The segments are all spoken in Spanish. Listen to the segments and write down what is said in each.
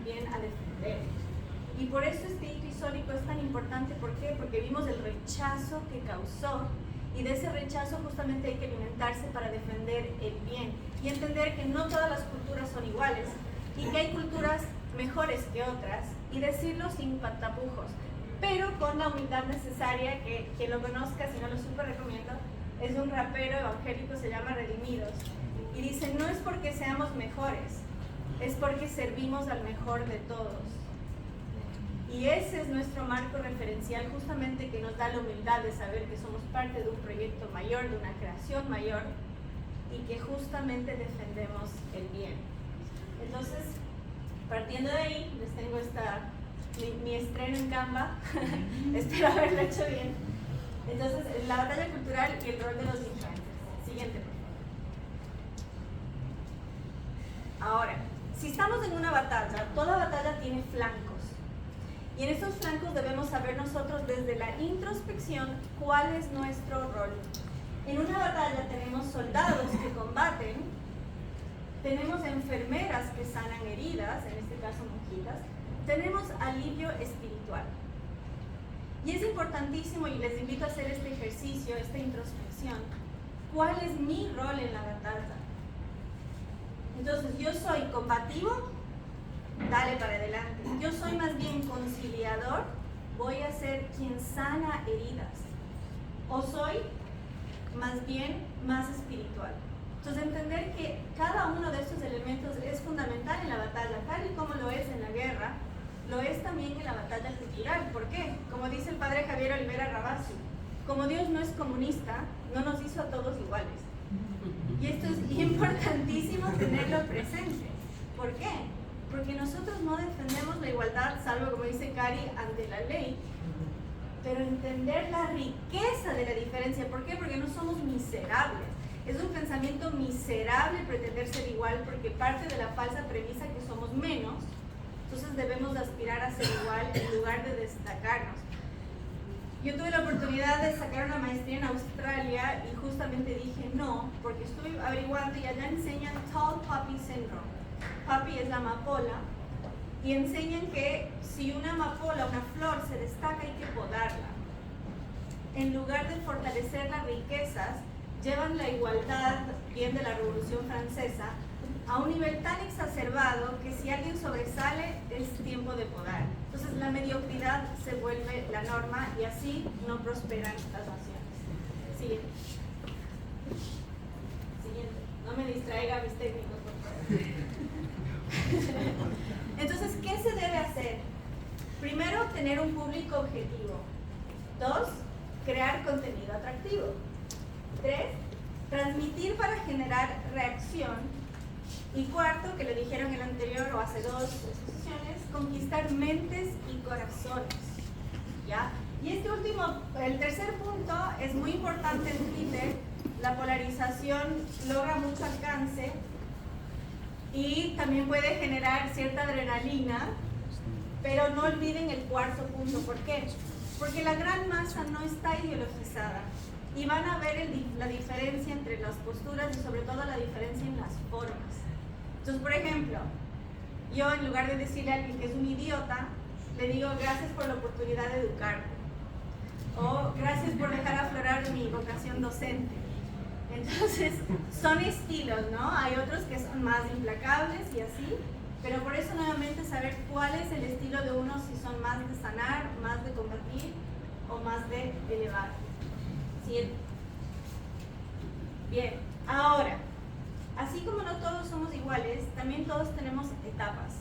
bien a defender. Y por eso este hito histórico es tan importante. ¿Por qué? Porque vimos el rechazo que causó, y de ese rechazo justamente hay que alimentarse para defender el bien y entender que no todas las culturas son iguales y que hay culturas mejores que otras, y decirlo sin tapujos, pero con la humildad necesaria. Que quien lo conozca, si no lo súper recomiendo, es un rapero evangélico, se llama Redimidos, y dice: no es porque seamos mejores, es porque servimos al mejor de todos. Y ese es nuestro marco referencial, justamente, que nos da la humildad de saber que somos parte de un proyecto mayor, de una creación mayor, y que justamente defendemos el bien. Entonces, partiendo de ahí, les tengo mi estreno en Canva. Espero haberlo hecho bien. Entonces, la batalla cultural y el rol de los influencers. Siguiente, por favor. Ahora, si estamos en una batalla, toda batalla tiene flancos. Y en estos flancos debemos saber nosotros desde la introspección cuál es nuestro rol. En una batalla tenemos soldados que combaten, tenemos enfermeras que sanan heridas, en este caso monjitas, tenemos alivio espiritual. Y es importantísimo, y les invito a hacer este ejercicio, esta introspección. ¿Cuál es mi rol en la batalla? Entonces, yo soy combativo, dale para adelante. Yo soy más bien conciliador, voy a ser quien sana heridas. O soy más bien más espiritual. Entonces, entender que cada uno de estos elementos es fundamental en la batalla, tal y como lo es en la guerra, lo es también en la batalla cultural. ¿Por qué? Como dice el padre Javier Olivera Rabasi, como Dios no es comunista, no nos hizo a todos iguales. Y esto es importantísimo tenerlo presente. ¿Por qué? Porque nosotros no defendemos la igualdad, salvo, como dice Cari, ante la ley, pero entender la riqueza de la diferencia. ¿Por qué? Porque no somos miserables. Es un pensamiento miserable pretender ser igual, porque parte de la falsa premisa que somos menos. Entonces debemos aspirar a ser igual en lugar de destacarnos. Yo tuve la oportunidad de sacar una maestría en Australia y justamente dije no, porque estuve averiguando y allá enseñan Tall Poppy Syndrome. Poppy es la amapola, y enseñan que si una amapola, una flor, se destaca, hay que podarla. En lugar de fortalecer las riquezas, llevan la igualdad, bien de la Revolución Francesa, a un nivel tan exacerbado que si alguien sobresale es tiempo de podar. Entonces la mediocridad se vuelve la norma y así no prosperan las naciones. Siguiente. Siguiente. No me distraiga mis técnicos, por favor. Entonces, ¿qué se debe hacer? Primero, tener un público objetivo. 2, crear contenido atractivo. 3, transmitir para generar reacción. Y 4, que le dijeron en el anterior o hace 2 exposiciones, conquistar mentes y corazones. ¿Ya? Y este último, el tercer punto, es muy importante en Twitter. La polarización logra mucho alcance y también puede generar cierta adrenalina, pero no olviden el cuarto punto. ¿Por qué? Porque la gran masa no está ideologizada y van a ver la diferencia entre las posturas y sobre todo la diferencia en las formas. Entonces, por ejemplo, yo en lugar de decirle a alguien que es un idiota, le digo gracias por la oportunidad de educarte, o gracias por dejar aflorar mi vocación docente. Entonces, son estilos, ¿no? Hay otros que son más implacables y así, pero por eso nuevamente saber cuál es el estilo de uno, si son más de sanar, más de combatir o más de elevar. ¿Sí? Bien, ahora, así como no todos somos iguales, también todos tenemos etapas.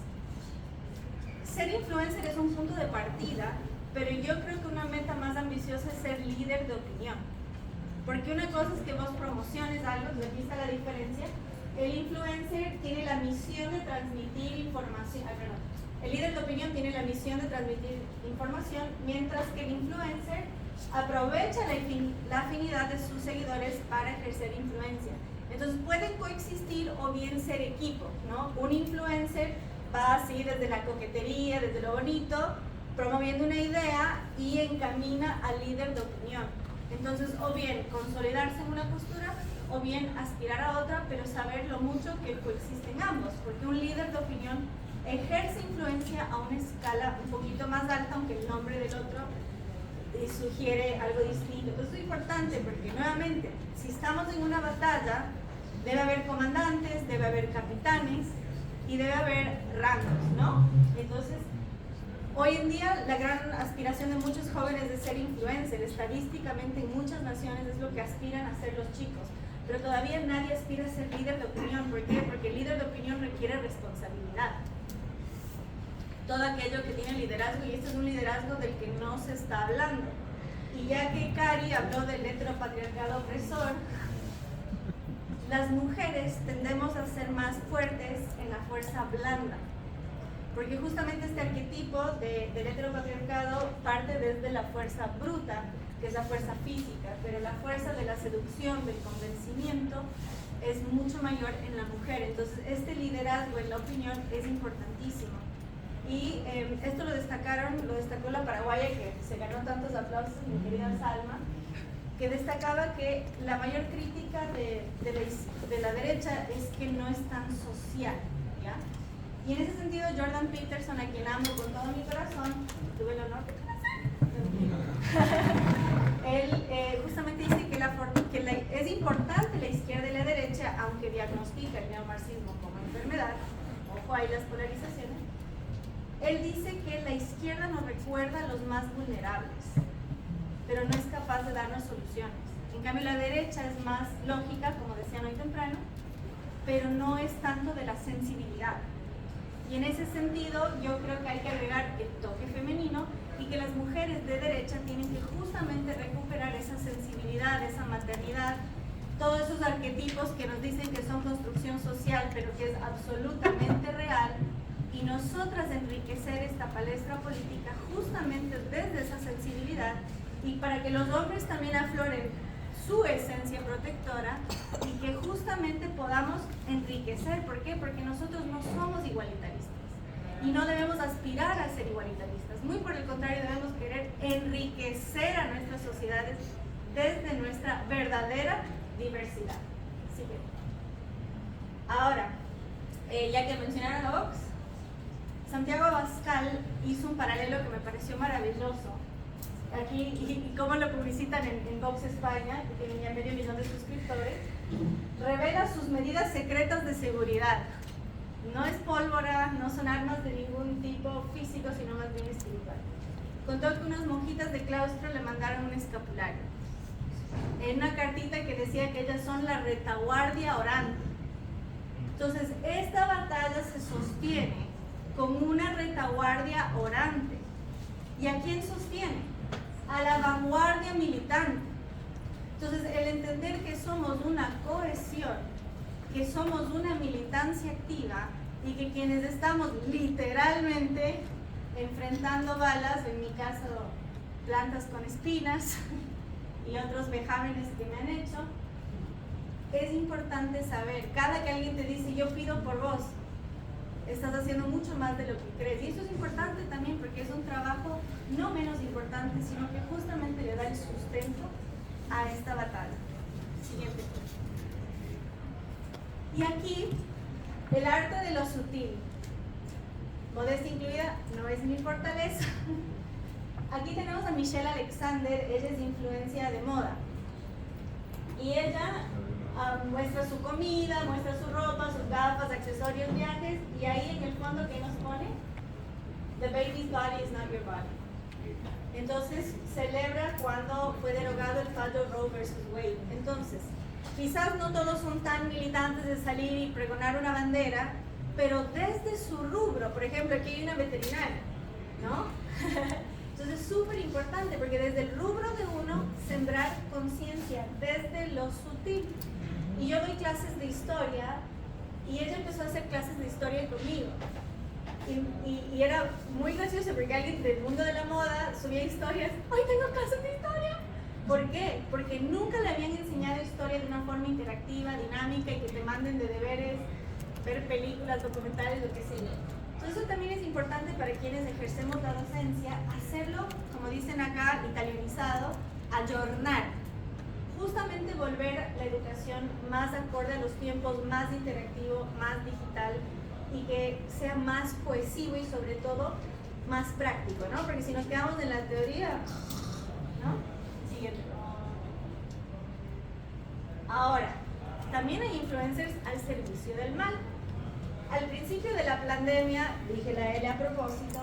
Ser influencer es un punto de partida, pero yo creo que una meta más ambiciosa es ser líder de opinión. Porque una cosa es que vos promociones algo, aquí está la diferencia. El influencer tiene la misión de transmitir información, el líder de opinión tiene la misión de transmitir información, mientras que el influencer aprovecha la afinidad de sus seguidores para ejercer influencia. Entonces pueden coexistir o bien ser equipo, ¿no? Un influencer va así desde la coquetería, desde lo bonito, promoviendo una idea y encamina al líder de opinión. Entonces, o bien consolidarse en una postura, o bien aspirar a otra, pero saber lo mucho que coexisten ambos, porque un líder de opinión ejerce influencia a una escala un poquito más alta, aunque el nombre del otro sugiere algo distinto. Esto es importante porque, nuevamente, si estamos en una batalla, debe haber comandantes, debe haber capitanes y debe haber rangos, ¿no? Entonces, hoy en día la gran aspiración de muchos jóvenes es ser influencer. Estadísticamente en muchas naciones es lo que aspiran a ser los chicos, pero todavía nadie aspira a ser líder de opinión. ¿Por qué? Porque el líder de opinión requiere responsabilidad. Todo aquello que tiene liderazgo, y este es un liderazgo del que no se está hablando. Y ya que Cari habló del heteropatriarcado opresor, las mujeres tendemos a ser más fuertes en la fuerza blanda, porque justamente este arquetipo del heteropatriarcado parte desde la fuerza bruta, que es la fuerza física, pero la fuerza de la seducción, del convencimiento, es mucho mayor en la mujer. Entonces este liderazgo en la opinión es importantísimo. Y esto lo destacó la paraguaya, que se ganó tantos aplausos, mi querida Salma, que destacaba que la mayor crítica de la derecha es que no es tan social, ¿ya? Y en ese sentido, Jordan Peterson, a quien amo con todo mi corazón, tuve el honor de conocer, él justamente dice que es importante la izquierda y la derecha, aunque diagnostica el neomarxismo como enfermedad. Ojo ahí las polarizaciones. Él dice que la izquierda nos recuerda a los más vulnerables, pero no es capaz de darnos soluciones. En cambio, la derecha es más lógica, como decían hoy temprano, pero no es tanto de la sensibilidad. Y en ese sentido, yo creo que hay que agregar el toque femenino y que las mujeres de derecha tienen que justamente recuperar esa sensibilidad, esa maternidad, todos esos arquetipos que nos dicen que son construcción social, pero que es absolutamente real, y nosotras enriquecer esta palestra política justamente desde esa sensibilidad, y para que los hombres también afloren su esencia protectora y que justamente podamos enriquecer. ¿Por qué? Porque nosotros no somos igualitaristas y no debemos aspirar a ser igualitaristas. Muy por el contrario, debemos querer enriquecer a nuestras sociedades desde nuestra verdadera diversidad. Así que, ahora, ya que mencionaron a Vox, Santiago Abascal hizo un paralelo que me pareció maravilloso. Aquí, y cómo lo publicitan en Vox España, que tiene ya 500 000 de suscriptores, revela sus medidas secretas de seguridad. No es pólvora, no son armas de ningún tipo físico, sino más bien espiritual. Contó que unas monjitas de claustro le mandaron un escapulario. En una cartita que decía que ellas son la retaguardia orante. Entonces, esta batalla se sostiene con una retaguardia orante. ¿Y a quién sostiene? A la vanguardia militante. Entonces, el entender que somos una cohesión, que somos una militancia activa y que quienes estamos literalmente enfrentando balas, en mi caso plantas con espinas y otros vejámenes que me han hecho, es importante saber, cada que alguien te dice yo pido por vos, estás haciendo mucho más de lo que crees. Y eso es importante también porque es un trabajo no menos importante, sino que justamente le da el sustento a esta batalla. Siguiente. Y aquí, el arte de lo sutil. Modestia incluida, no es mi fortaleza. Aquí tenemos a Michelle Alexander, ella es de influencia de moda. Y ella muestra su comida, muestra su ropa, sus gafas, accesorios, viajes, y ahí en el fondo, ¿qué nos pone? The baby's body is not your body. Entonces, celebra cuando fue derogado el fallo Roe versus Wade. Entonces, quizás no todos son tan militantes de salir y pregonar una bandera, pero desde su rubro, por ejemplo, aquí hay una veterinaria, ¿no? Entonces es súper importante porque desde el rubro de uno, sembrar conciencia desde lo sutil. Y yo doy clases de historia y ella empezó a hacer clases de historia conmigo. Y era muy gracioso porque alguien del mundo de la moda subía historias. ¡Hoy tengo clases de historia! ¿Por qué? Porque nunca le habían enseñado historia de una forma interactiva, dinámica y que te manden de deberes, ver películas, documentales, lo que sea. Entonces eso también es importante para quienes ejercemos la docencia, hacerlo, como dicen acá, italianizado, ayornar. Justamente volver la educación más acorde a los tiempos, más interactivo, más digital. y que sea más cohesivo y sobre todo más práctico, ¿no? Porque si nos quedamos en la teoría, ¿no? Siguiente. Ahora, también hay influencers al servicio del mal. Al principio de la pandemia, dije la L a propósito,